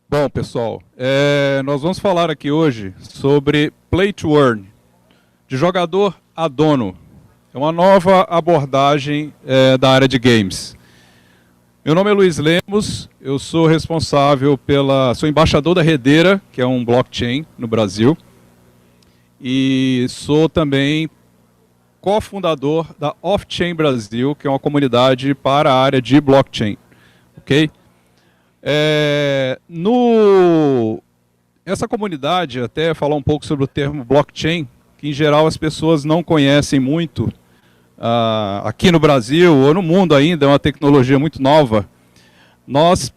Bom, pessoal, nós vamos falar aqui hoje sobre Play to Earn, de jogador a dono. É uma nova abordagem da área de games. Meu nome é Luiz Lemos, eu sou responsável sou embaixador da Redeira, que é um blockchain no Brasil, e sou também cofundador da Off-Chain Brasil, que é uma comunidade para a área de blockchain, ok? Essa comunidade, até falar um pouco sobre o termo blockchain, que em geral as pessoas não conhecem muito, aqui no Brasil ou no mundo ainda, é uma tecnologia muito nova. Nós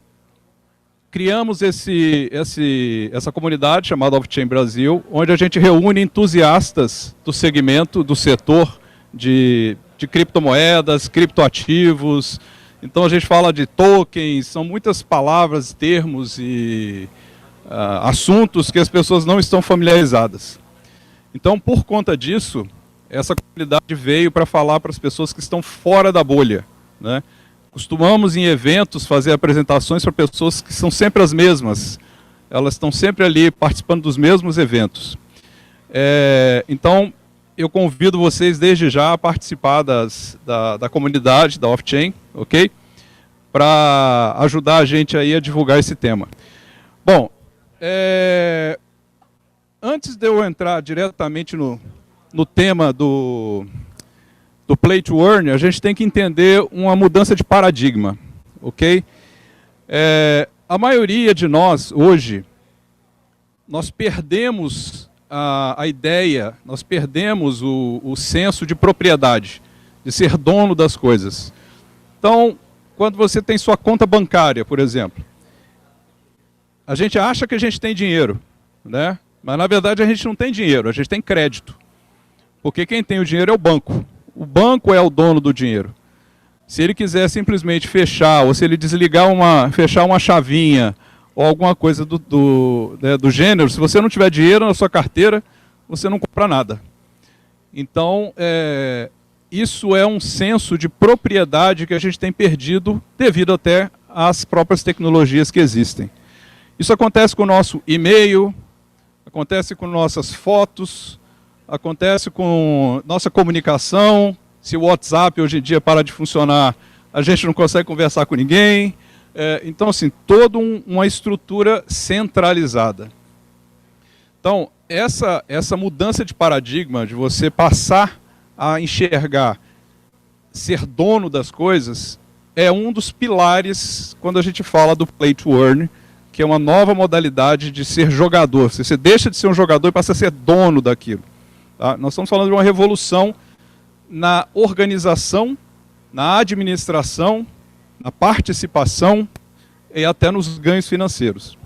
criamos essa comunidade chamada Off-Chain Brasil, onde a gente reúne entusiastas do segmento, do setor de criptomoedas, criptoativos. Então a gente fala de tokens, são muitas palavras, termos e assuntos que as pessoas não estão familiarizadas. Então, por conta disso, essa comunidade veio para falar para as pessoas que estão fora da bolha, né? Costumamos em eventos fazer apresentações para pessoas que são sempre as mesmas. Elas estão sempre ali participando dos mesmos eventos. Então, eu convido vocês desde já a participar da comunidade, da Off-Chain, ok? Para ajudar a gente aí a divulgar esse tema. Bom, antes de eu entrar diretamente no tema do Play to Earn, a gente tem que entender uma mudança de paradigma, ok? A maioria de nós, hoje, nós perdemos a ideia, nós perdemos o senso de propriedade, de ser dono das coisas. Então, quando você tem sua conta bancária, por exemplo, a gente acha que a gente tem dinheiro, né? Mas na verdade a gente não tem dinheiro, a gente tem crédito. Porque quem tem o dinheiro é o banco. O banco é o dono do dinheiro. Se ele quiser simplesmente fechar, ou se ele fechar uma chavinha, ou alguma coisa do gênero, se você não tiver dinheiro na sua carteira, você não compra nada. Então, isso é um senso de propriedade que a gente tem perdido devido até às próprias tecnologias que existem. Isso acontece com o nosso e-mail, acontece com nossas fotos, acontece com nossa comunicação. Se o WhatsApp hoje em dia parar de funcionar, a gente não consegue conversar com ninguém. Então, assim, toda uma estrutura centralizada. Então, essa mudança de paradigma, de você passar a enxergar, ser dono das coisas, é um dos pilares quando a gente fala do Play to Earn, que é uma nova modalidade de ser jogador. Você deixa de ser um jogador e passa a ser dono daquilo. Tá? Nós estamos falando de uma revolução na organização, na administração, na participação e até nos ganhos financeiros.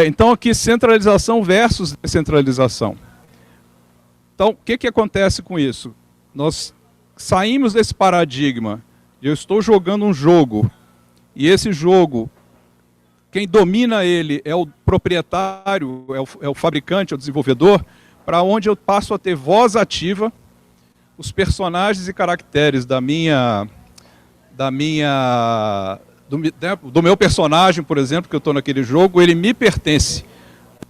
Então aqui, centralização versus descentralização. Então, o que acontece com isso? Nós saímos desse paradigma de eu estou jogando um jogo, e esse jogo, quem domina ele é o proprietário, é o fabricante, é o desenvolvedor, para onde eu passo a ter voz ativa, os personagens e caracteres do meu personagem, por exemplo, que eu estou naquele jogo, ele me pertence.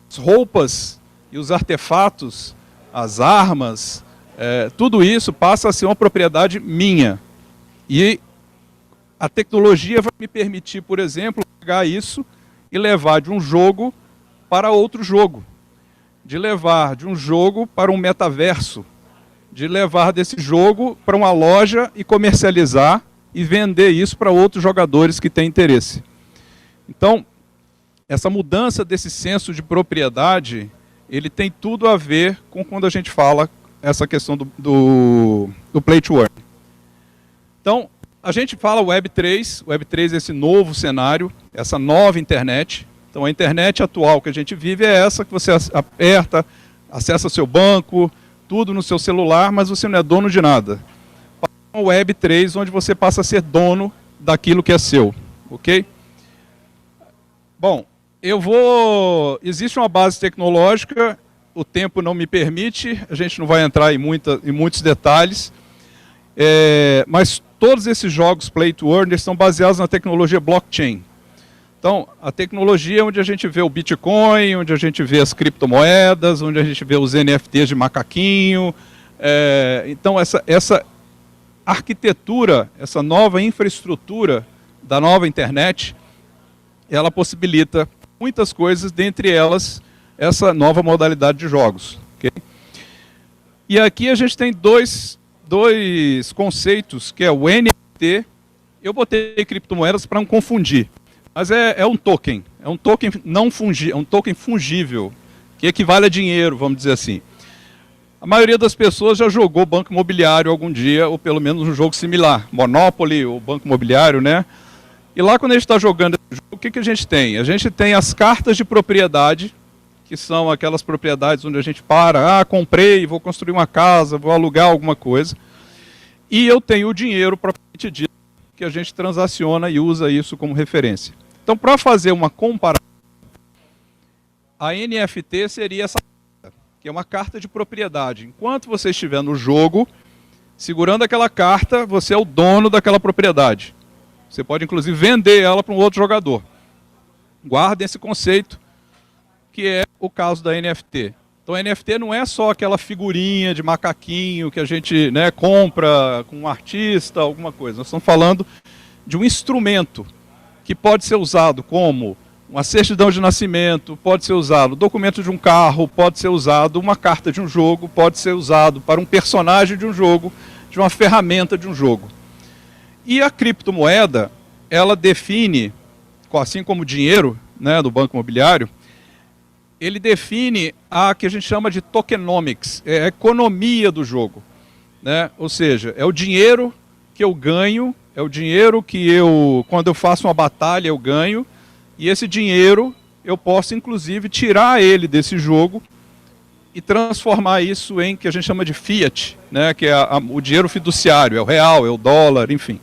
As roupas e os artefatos, as armas, tudo isso passa a ser uma propriedade minha. E a tecnologia vai me permitir, por exemplo, pegar isso e levar de um jogo para outro jogo. De levar de um jogo para um metaverso. De levar desse jogo para uma loja e comercializar e vender isso para outros jogadores que têm interesse. Então, essa mudança desse senso de propriedade, ele tem tudo a ver com quando a gente fala essa questão do Play to Earn. Então, a gente fala Web3 é esse novo cenário, essa nova internet. Então, a internet atual que a gente vive é essa que você aperta, acessa seu banco, tudo no seu celular, mas você não é dono de nada. O Web3, onde você passa a ser dono daquilo que é seu, ok? Bom, existe uma base tecnológica, o tempo não me permite, a gente não vai entrar em muitos detalhes, mas todos esses jogos Play to Earn estão baseados na tecnologia blockchain. Então, a tecnologia é onde a gente vê o Bitcoin, onde a gente vê as criptomoedas, onde a gente vê os NFTs de macaquinho. Então, essa arquitetura, essa nova infraestrutura da nova internet, ela possibilita muitas coisas, dentre elas, essa nova modalidade de jogos. Okay? E aqui a gente tem dois conceitos, que é o NFT. Eu botei criptomoedas para não confundir. Mas é um token não fungível, um token fungível, que equivale a dinheiro, vamos dizer assim. A maioria das pessoas já jogou banco imobiliário algum dia, ou pelo menos um jogo similar, Monopoly ou banco imobiliário, né? E lá quando a gente está jogando esse jogo, o que a gente tem? A gente tem as cartas de propriedade, que são aquelas propriedades onde a gente comprei, vou construir uma casa, vou alugar alguma coisa. E eu tenho o dinheiro propriamente dito, que a gente transaciona e usa isso como referência. Então, para fazer uma comparação, a NFT seria essa carta, que é uma carta de propriedade. Enquanto você estiver no jogo, segurando aquela carta, você é o dono daquela propriedade. Você pode, inclusive, vender ela para um outro jogador. Guardem esse conceito, que é o caso da NFT. Então, a NFT não é só aquela figurinha de macaquinho que a gente, né, compra com um artista, alguma coisa. Nós estamos falando de um instrumento que pode ser usado como uma certidão de nascimento, pode ser usado documento de um carro, pode ser usado uma carta de um jogo, pode ser usado para um personagem de um jogo, de uma ferramenta de um jogo. E a criptomoeda, ela define, assim como o dinheiro, né, do banco imobiliário, ele define a que a gente chama de tokenomics, é a economia do jogo, né? Ou seja, é o dinheiro que eu ganho, é o dinheiro que quando eu faço uma batalha, eu ganho, e esse dinheiro eu posso, inclusive, tirar ele desse jogo e transformar isso em que a gente chama de fiat, né? Que é o dinheiro fiduciário, é o real, é o dólar, enfim.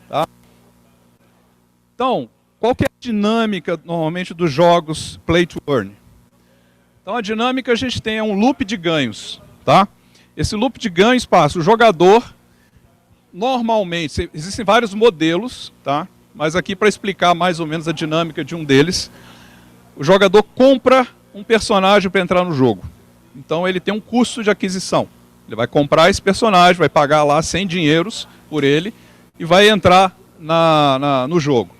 Tá? Então, qual que é a dinâmica, normalmente, dos jogos Play to Earn? Então, a dinâmica a gente tem um loop de ganhos. Tá? Esse loop de ganhos passa o jogador. Normalmente, existem vários modelos, tá? Mas aqui para explicar mais ou menos a dinâmica de um deles, o jogador compra um personagem para entrar no jogo. Então ele tem um custo de aquisição. Ele vai comprar esse personagem, vai pagar lá 100 dinheiros por ele e vai entrar no jogo.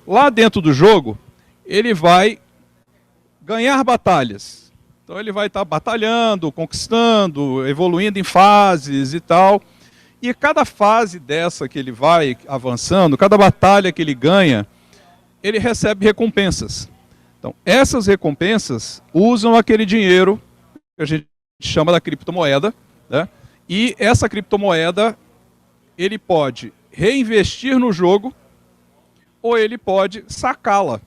Lá dentro do jogo, ele vai ganhar batalhas. Então ele vai estar batalhando, conquistando, evoluindo em fases e tal. E cada fase dessa que ele vai avançando, cada batalha que ele ganha, ele recebe recompensas. Então, essas recompensas usam aquele dinheiro que a gente chama da criptomoeda, né? E essa criptomoeda, ele pode reinvestir no jogo ou ele pode sacá-la,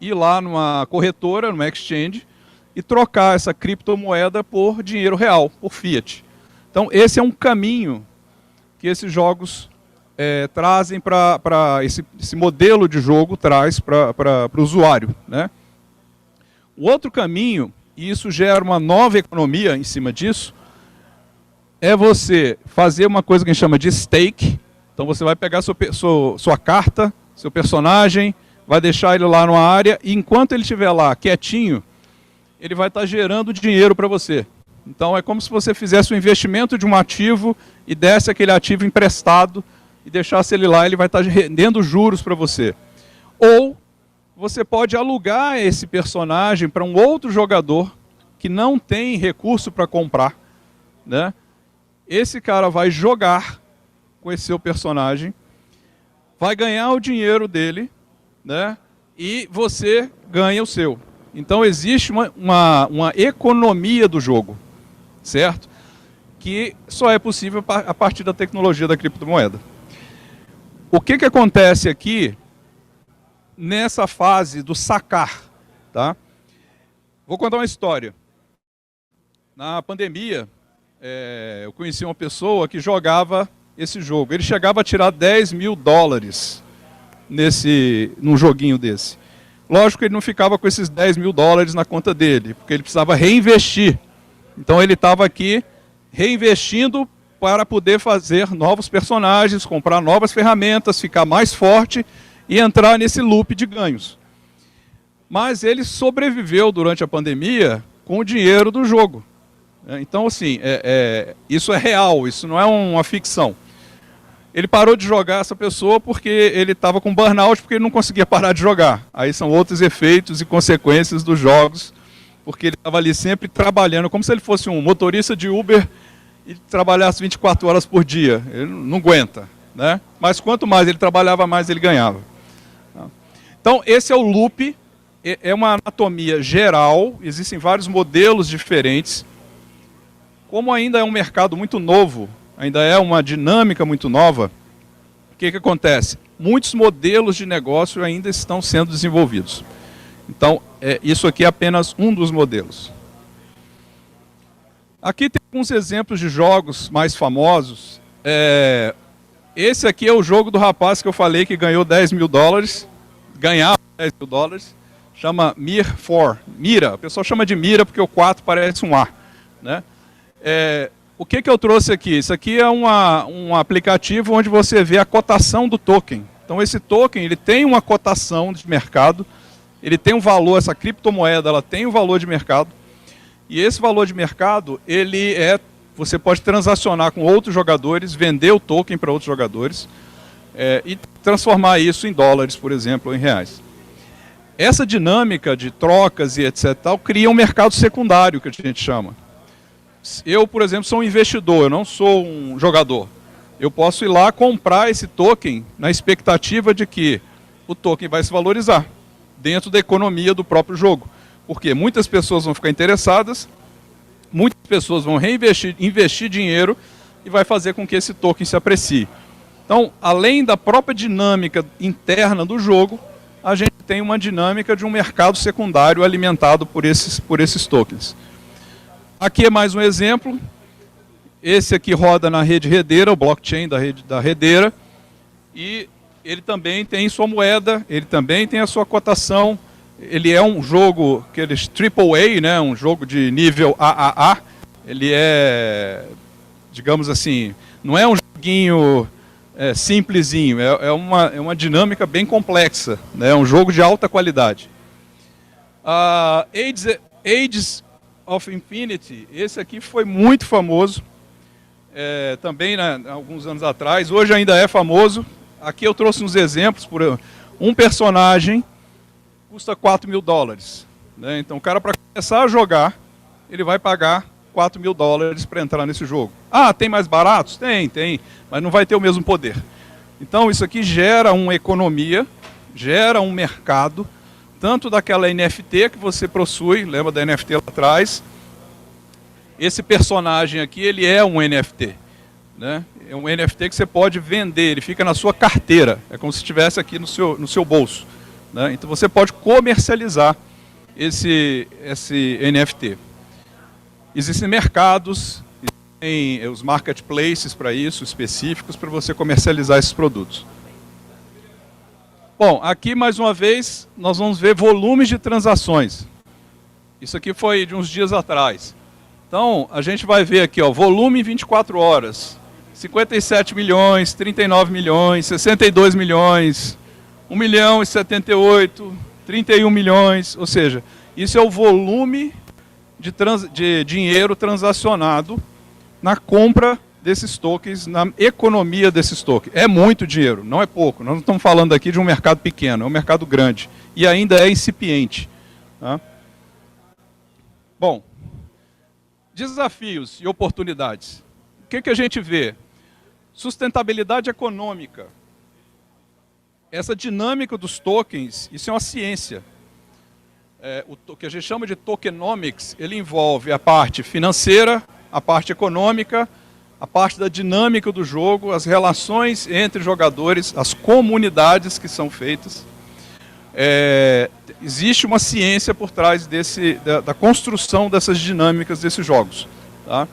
ir lá numa corretora, numa exchange, e trocar essa criptomoeda por dinheiro real, por fiat. Então, esse é um caminho que esses jogos trazem para esse modelo de jogo traz para o usuário, né? O outro caminho, e isso gera uma nova economia em cima disso, é você fazer uma coisa que a gente chama de stake. Então você vai pegar sua carta, seu personagem, vai deixar ele lá numa área, e enquanto ele estiver lá quietinho, ele vai estar gerando dinheiro para você. Então é como se você fizesse um investimento de um ativo e desse aquele ativo emprestado e deixasse ele lá, ele vai estar rendendo juros para você. Ou você pode alugar esse personagem para um outro jogador que não tem recurso para comprar, né? Esse cara vai jogar com esse seu personagem, vai ganhar o dinheiro dele, né? E você ganha o seu. Então existe uma economia do jogo, certo? Que só é possível a partir da tecnologia da criptomoeda. O que acontece aqui nessa fase do sacar, tá? Vou contar uma história. Na pandemia, eu conheci uma pessoa que jogava esse jogo. Ele chegava a tirar 10 mil dólares num joguinho desse. Lógico que ele não ficava com esses 10 mil dólares na conta dele, porque ele precisava reinvestir. Então ele estava aqui reinvestindo para poder fazer novos personagens, comprar novas ferramentas, ficar mais forte e entrar nesse loop de ganhos. mas ele sobreviveu durante a pandemia com o dinheiro do jogo. Então, assim, isso é real, isso não é uma ficção. Ele parou de jogar essa pessoa porque ele estava com burnout, porque ele não conseguia parar de jogar. Aí são outros efeitos e consequências dos jogos, porque ele estava ali sempre trabalhando, como se ele fosse um motorista de Uber e trabalhasse 24 horas por dia. Ele não aguenta, né? Mas quanto mais ele trabalhava, mais ele ganhava. Então, esse é o loop, é uma anatomia geral, existem vários modelos diferentes. Como ainda é um mercado muito novo, ainda é uma dinâmica muito nova, o que acontece? Muitos modelos de negócio ainda estão sendo desenvolvidos. Então, isso aqui é apenas um dos modelos. Aqui tem alguns exemplos de jogos mais famosos. Esse aqui é o jogo do rapaz que eu falei que ganhou 10 mil dólares, ganhava 10 mil dólares, chama Mir 4, Mira. O pessoal chama de Mira porque o 4 parece um A, né? O que eu trouxe aqui? Isso aqui é um aplicativo onde você vê a cotação do token. Então esse token ele tem uma cotação de mercado, ele tem um valor, essa criptomoeda ela tem um valor de mercado, e esse valor de mercado você pode transacionar com outros jogadores, vender o token para outros jogadores e transformar isso em dólares, por exemplo, ou em reais. Essa dinâmica de trocas e etc. cria um mercado secundário, que a gente chama. Eu, por exemplo, sou um investidor, eu não sou um jogador. Eu posso ir lá comprar esse token na expectativa de que o token vai se valorizar dentro da economia do próprio jogo. Porque muitas pessoas vão ficar interessadas, muitas pessoas vão investir dinheiro e vai fazer com que esse token se aprecie. Então, além da própria dinâmica interna do jogo, a gente tem uma dinâmica de um mercado secundário alimentado por esses tokens. Aqui é mais um exemplo. Esse aqui roda na rede Hedera, o blockchain da Hedera, e ele também tem sua moeda, ele também tem a sua cotação. Ele é um jogo, aqueles AAA, né, um jogo de nível AAA. Ele digamos assim, não é um joguinho simplesinho, é uma dinâmica bem complexa, né, é um jogo de alta qualidade. Age of Infinity, esse aqui foi muito famoso, também alguns anos atrás, hoje ainda é famoso. Aqui eu trouxe uns exemplos, por um personagem custa 4 mil dólares. Né? Então o cara, para começar a jogar, ele vai pagar 4 mil dólares para entrar nesse jogo. Ah, tem mais baratos? Tem, mas não vai ter o mesmo poder. Então isso aqui gera uma economia, gera um mercado, tanto daquela NFT que você possui, lembra da NFT lá atrás? Esse personagem aqui, ele é um NFT. Né? É um NFT que você pode vender, ele fica na sua carteira, é como se estivesse aqui no seu bolso. Né? Então você pode comercializar esse NFT. Existem mercados, existem os marketplaces para isso, específicos, para você comercializar esses produtos. Bom, aqui mais uma vez nós vamos ver volumes de transações. Isso aqui foi de uns dias atrás. Então a gente vai ver aqui, ó, volume em 24 horas. 57 milhões, 39 milhões, 62 milhões, 1 milhão e 78, 31 milhões, ou seja, isso é o volume de dinheiro transacionado na compra desses tokens, na economia desses tokens. É muito dinheiro, não é pouco. Nós não estamos falando aqui de um mercado pequeno, é um mercado grande e ainda é incipiente. Tá? Bom, desafios e oportunidades. O que a gente vê? Sustentabilidade econômica. Essa dinâmica dos tokens, isso é uma ciência. O que a gente chama de tokenomics, ele envolve a parte financeira, a parte econômica, a parte da dinâmica do jogo, as relações entre jogadores, as comunidades que são feitas. Existe uma ciência por trás da construção dessas dinâmicas desses jogos. Tá?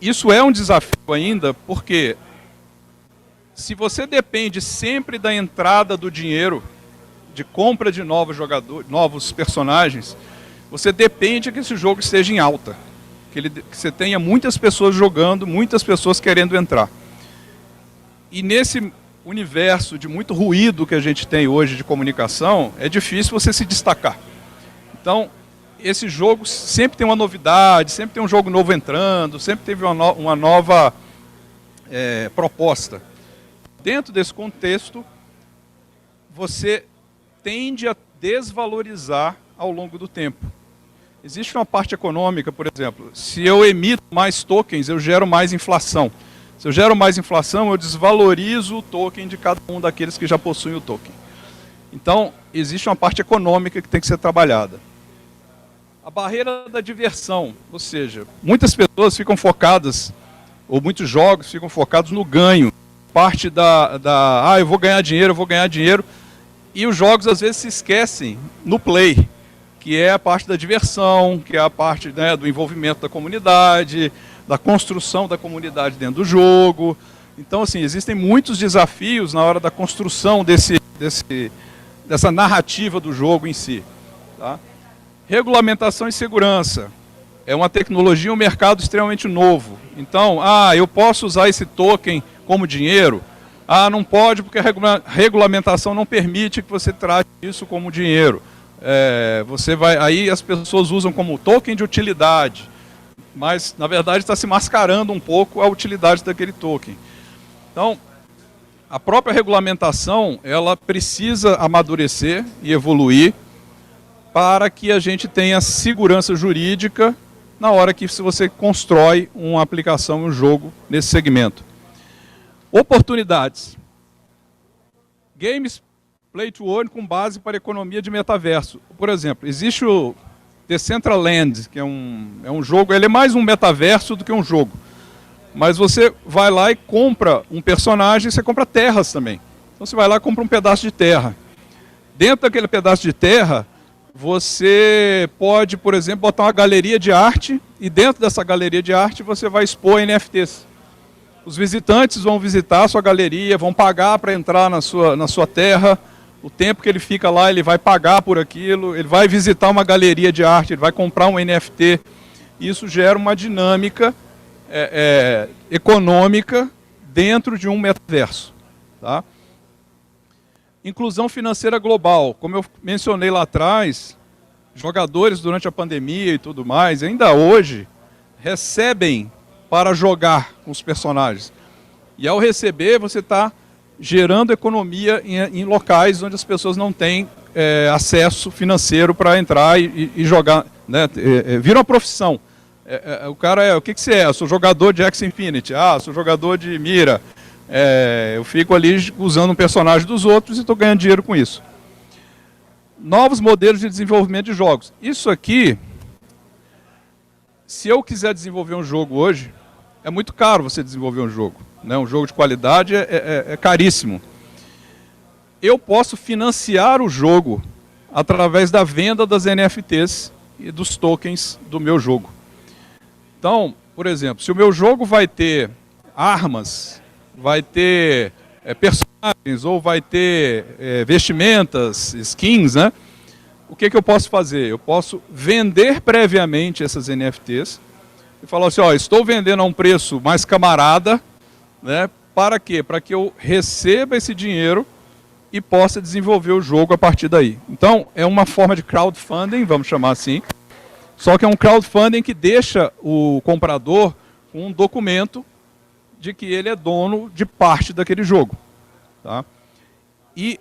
Isso é um desafio ainda, porque se você depende sempre da entrada do dinheiro, de compra de novos jogadores, novos personagens, você depende que esse jogo esteja em alta, que você tenha muitas pessoas jogando, muitas pessoas querendo entrar. E universo de muito ruído que a gente tem hoje de comunicação, é difícil você se destacar. Então, esse jogo sempre tem uma novidade, sempre tem um jogo novo entrando, sempre teve uma nova proposta. Dentro desse contexto, você tende a desvalorizar ao longo do tempo. Existe uma parte econômica, por exemplo, se eu emito mais tokens, eu gero mais inflação. Se eu gero mais inflação, eu desvalorizo o token de cada um daqueles que já possuem o token. Então, existe uma parte econômica que tem que ser trabalhada. A barreira da diversão, ou seja, muitas pessoas ficam focadas, ou muitos jogos ficam focados no ganho. Parte eu vou ganhar dinheiro, e os jogos às vezes se esquecem no play, que é a parte da diversão, que é a parte, né, do envolvimento da comunidade, da construção da comunidade dentro do jogo. Então, assim, existem muitos desafios na hora da construção dessa narrativa do jogo em si. Tá? Regulamentação e segurança. É uma tecnologia, um mercado extremamente novo. Então, eu posso usar esse token como dinheiro? Não pode porque a regulamentação não permite que você trate isso como dinheiro. Aí as pessoas usam como token de utilidade, mas na verdade está se mascarando um pouco a utilidade daquele token. Então, a própria regulamentação, ela precisa amadurecer e evoluir para que a gente tenha segurança jurídica na hora que você constrói uma aplicação, um jogo nesse segmento. Oportunidades. Games Play to Earn com base para economia de metaverso. Por exemplo, existe o Decentraland, que é um jogo, ele é mais um metaverso do que um jogo. Mas você vai lá e compra um personagem, você compra terras também. Então você vai lá e compra um pedaço de terra. Dentro daquele pedaço de terra, você pode, por exemplo, botar uma galeria de arte, e dentro dessa galeria de arte você vai expor NFTs. Os visitantes vão visitar a sua galeria, vão pagar para entrar na sua terra. O tempo que ele fica lá, ele vai pagar por aquilo, ele vai visitar uma galeria de arte, ele vai comprar um NFT. Isso gera uma dinâmica econômica dentro de um metaverso. Tá? Inclusão financeira global. Como eu mencionei lá atrás, jogadores durante a pandemia e tudo mais, ainda hoje, recebem para jogar com os personagens. E ao receber, você está gerando economia em locais onde as pessoas não têm acesso financeiro para entrar e jogar. Né? Vira uma profissão. O cara o que você é? Eu sou jogador de Axie Infinity. Sou jogador de Mira. Eu fico ali usando um personagem dos outros e estou ganhando dinheiro com isso. Novos modelos de desenvolvimento de jogos. Isso aqui, se eu quiser desenvolver um jogo hoje, é muito caro você desenvolver um jogo. Né? Um jogo de qualidade é caríssimo. Eu posso financiar o jogo através da venda das NFTs e dos tokens do meu jogo. Então, por exemplo, se o meu jogo vai ter armas, vai ter personagens ou vai ter vestimentas, skins, né? O que eu posso fazer? Eu posso vender previamente essas NFTs e falar assim, estou vendendo a um preço mais camarada, né? Para quê? Para que eu receba esse dinheiro e possa desenvolver o jogo a partir daí. Então, é uma forma de crowdfunding, vamos chamar assim, só que é um crowdfunding que deixa o comprador com um documento de que ele é dono de parte daquele jogo. Tá? E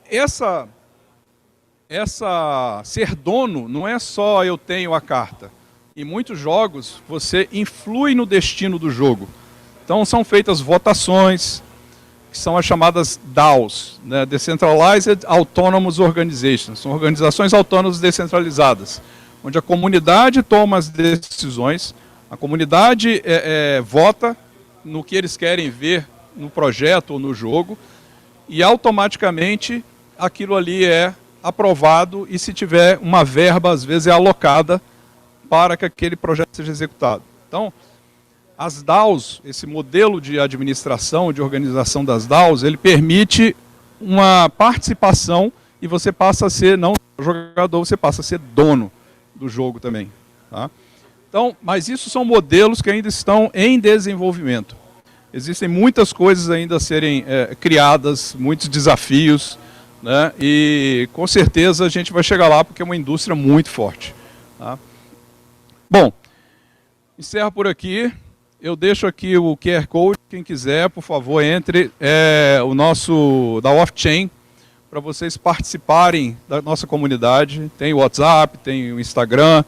ser dono não é só eu tenho a carta. Em muitos jogos, você influi no destino do jogo. Então, são feitas votações, que são as chamadas DAOs, né? Decentralized Autonomous Organizations. São organizações autônomas descentralizadas, onde a comunidade toma as decisões, a comunidade vota no que eles querem ver no projeto ou no jogo, e automaticamente aquilo ali é aprovado, e se tiver uma verba, às vezes é alocada para que aquele projeto seja executado. Então, as DAOs, esse modelo de administração, de organização das DAOs, ele permite uma participação e você passa a ser, não jogador, você passa a ser dono do jogo também. Tá? Então, mas isso são modelos que ainda estão em desenvolvimento. Existem muitas coisas ainda a serem criadas, muitos desafios, né? E com certeza a gente vai chegar lá porque é uma indústria muito forte. Tá? Bom, encerro por aqui. Eu deixo aqui o QR Code. Quem quiser, por favor, entre o nosso da Off-Chain para vocês participarem da nossa comunidade. Tem o WhatsApp, tem o Instagram.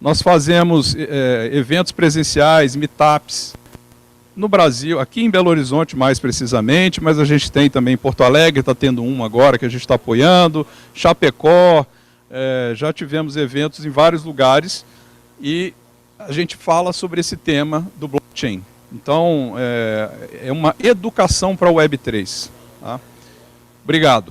Nós fazemos eventos presenciais, meetups, no Brasil, aqui em Belo Horizonte mais precisamente, mas a gente tem também em Porto Alegre, está tendo um agora que a gente está apoiando, Chapecó, já tivemos eventos em vários lugares e a gente fala sobre esse tema do blockchain. Então, é uma educação para a Web3. Tá? Obrigado.